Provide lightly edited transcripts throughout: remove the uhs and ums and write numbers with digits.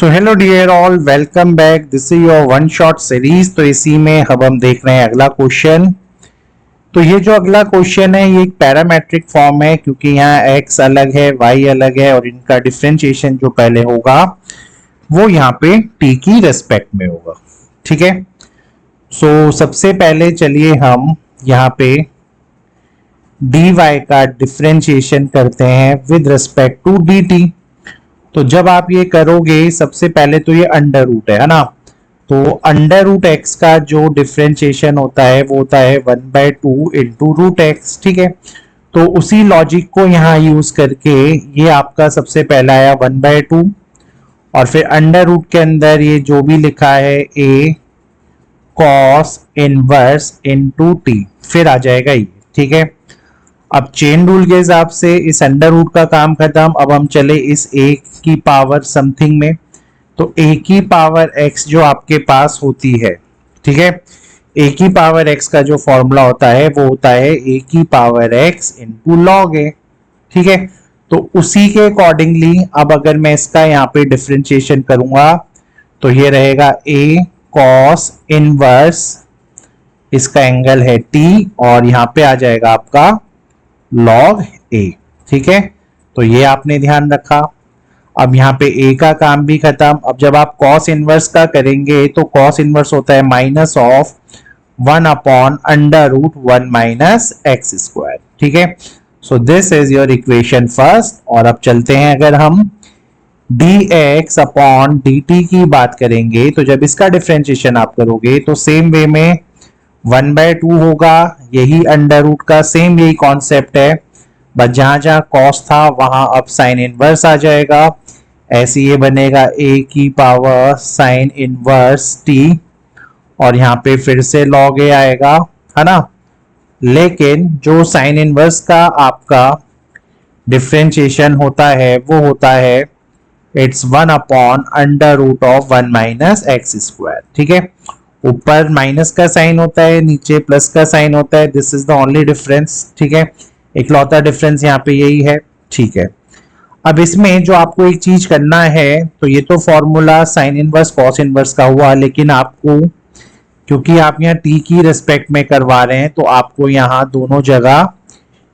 So hello dear all, welcome back. This is your one shot series. तो इसी में अब हम देख रहे हैं अगला क्वेश्चन। तो ये जो अगला क्वेश्चन है ये एक पैरामेट्रिक फॉर्म है, क्योंकि यहाँ x अलग है, y अलग है और इनका डिफरेंशिएशन जो पहले होगा वो यहाँ पे t की रेस्पेक्ट में होगा। ठीक है। सो सबसे पहले चलिए हम यहाँ पे dy का डिफरेंशिएशन करते हैं विद रिस्पेक्ट टू dt। तो जब आप ये करोगे, सबसे पहले तो ये अंडर रूट है ना, तो अंडर रूट एक्स का जो डिफरेंशिएशन होता है वो होता है 1/2 इंटू रूट एक्स। ठीक है। तो उसी लॉजिक को यहाँ यूज करके ये आपका सबसे पहला आया 1/2 और फिर अंडर रूट के अंदर ये जो भी लिखा है a cos inverse into T, फिर आ जाएगा ये। ठीक है। अब चेन रूल के हिसाब से इस अंडर रूट का काम खत्म। अब हम चले इस a की पावर समथिंग में। तो a की पावर x जो आपके पास होती है, ठीक है, a की पावर x का जो फॉर्मूला होता है वो होता है a की power x into log a। ठीक है। तो उसी के अकॉर्डिंगली अब अगर मैं इसका यहाँ पे डिफरेंशिएशन करूंगा तो ये रहेगा a cos इनवर्स, इसका एंगल है t और यहाँ पे आ जाएगा आपका log a। ठीक है। तो ये आपने ध्यान रखा। अब यहाँ पे a का काम भी खत्म। अब जब आप cos इनवर्स का करेंगे तो cos इनवर्स होता है minus of 1/√1 minus x square. ठीक है। So this is your equation first. और अब चलते हैं, अगर हम dx अपॉन dt की बात करेंगे तो जब इसका डिफरेंशिएशन आप करोगे तो सेम वे में 1/2 होगा, यही अंडर रूट का सेम यही कॉन्सेप्ट है, बस जहां जहां कॉस था वहां अब साइन इनवर्स आ जाएगा। ऐसे ये बनेगा a की पावर साइन इनवर्स t और यहाँ पे फिर से log a आएगा, है ना। लेकिन जो साइन इनवर्स का आपका डिफरेंशिएशन होता है वो होता है इट्स 1/√1 माइनस एक्स स्क्वायर। ठीक है। ऊपर माइनस का साइन होता है, नीचे प्लस का साइन होता है। This is the only difference. ठीक है। इकलौता डिफरेंस यहाँ पे यही है। ठीक है। अब इसमें जो आपको एक चीज करना है, तो ये तो formula sine inverse cos inverse का हुआ, लेकिन आपको क्योंकि आप यहाँ t की रेस्पेक्ट में करवा रहे हैं तो आपको यहाँ दोनों जगह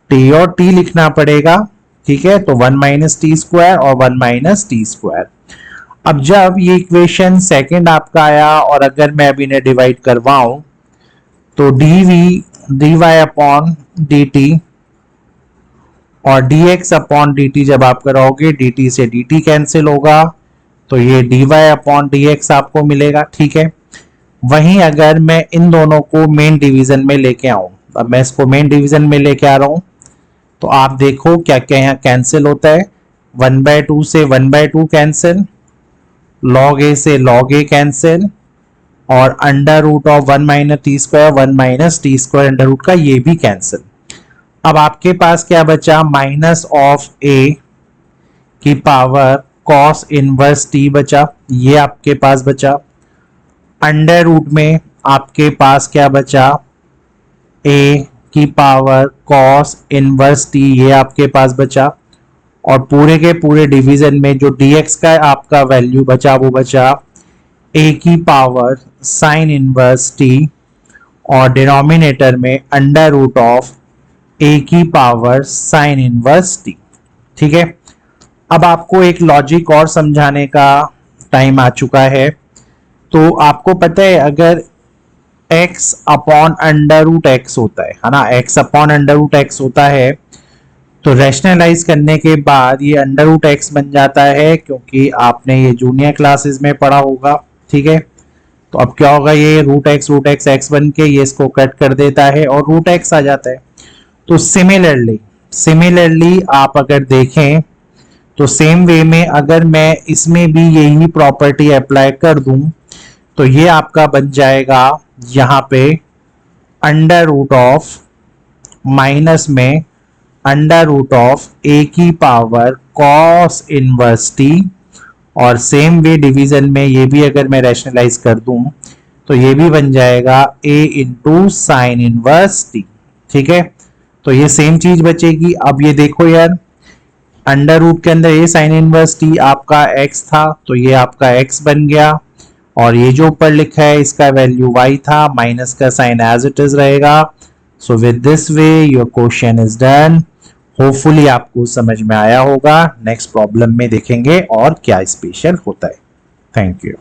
t और t लिखना पड़ेगा। ठीक है। तो 1 माइनस टी स्क्वायर और 1 माइनस टी स्क्वायर। अब जब ये इक्वेशन सेकंड आपका आया और अगर मैं अभी इन्हें डिवाइड करवाऊं तो dy अपॉन dt और dx अपॉन dt जब आप कराओगे dt से dt कैंसिल होगा, तो ये dy अपॉन dx आपको मिलेगा। ठीक है। वहीं अगर मैं इन दोनों को मेन डिवीजन में लेके आऊं, अब मैं इसको मेन डिवीजन में लेके आ रहा हूं, तो आप देखो क्या क्या यहाँ कैंसिल होता है। 1/2 से 1/2 कैंसिल, log a से log a कैंसिल और under root of 1 minus t square 1 minus t square under root का ये भी कैंसिल। अब आपके पास क्या बचा, माइनस ऑफ a की पावर cos इनवर्स t बचा, ये आपके पास बचा। अंडर रूट में आपके पास क्या बचा, a की पावर cos इनवर्स t, ये आपके पास बचा। और पूरे के पूरे डिवीजन में जो dx का आपका वैल्यू बचा वो बचा a की पावर साइन इनवर्स t और डिनोमिनेटर में अंडर रूट ऑफ a की पावर साइन इनवर्स t। ठीक है। अब आपको एक लॉजिक और समझाने का टाइम आ चुका है। तो आपको पता है अगर x upon under root x होता है ना, x upon under root x होता है तो रैशनलाइज करने के बाद ये अंडर रूट एक्स बन जाता है, क्योंकि आपने ये जूनियर क्लासेस में पढ़ा होगा। ठीक है। तो अब क्या होगा, ये रूट एक्स एक्स बन के ये इसको कट कर देता है और रूट एक्स आ जाता है। तो सिमिलरली आप अगर देखें तो सेम वे में अगर मैं इसमें भी यही प्रॉपर्टी अप्लाई कर दूं तो ये आपका बन जाएगा यहाँ पे अंडर रूट ऑफ माइनस में अंडर रूट ऑफ a की पावर cos इनवर्स t और सेम वे डिवीजन में ये भी अगर मैं रैशनलाइज कर दूं तो ये भी बन जाएगा a into sine inverse t। ठीक है। तो ये सेम चीज बचेगी। अब ये देखो यार, अंडर रूट के अंदर ए साइन इनवर्स टी आपका x था, तो ये आपका x बन गया, और ये जो ऊपर लिखा है इसका वैल्यू y था, माइनस का साइन एज इट इज रहेगा। So with this way your question is done. Hopefully आपको समझ में आया होगा। नेक्स्ट प्रॉब्लम में देखेंगे और क्या स्पेशल होता है। Thank you.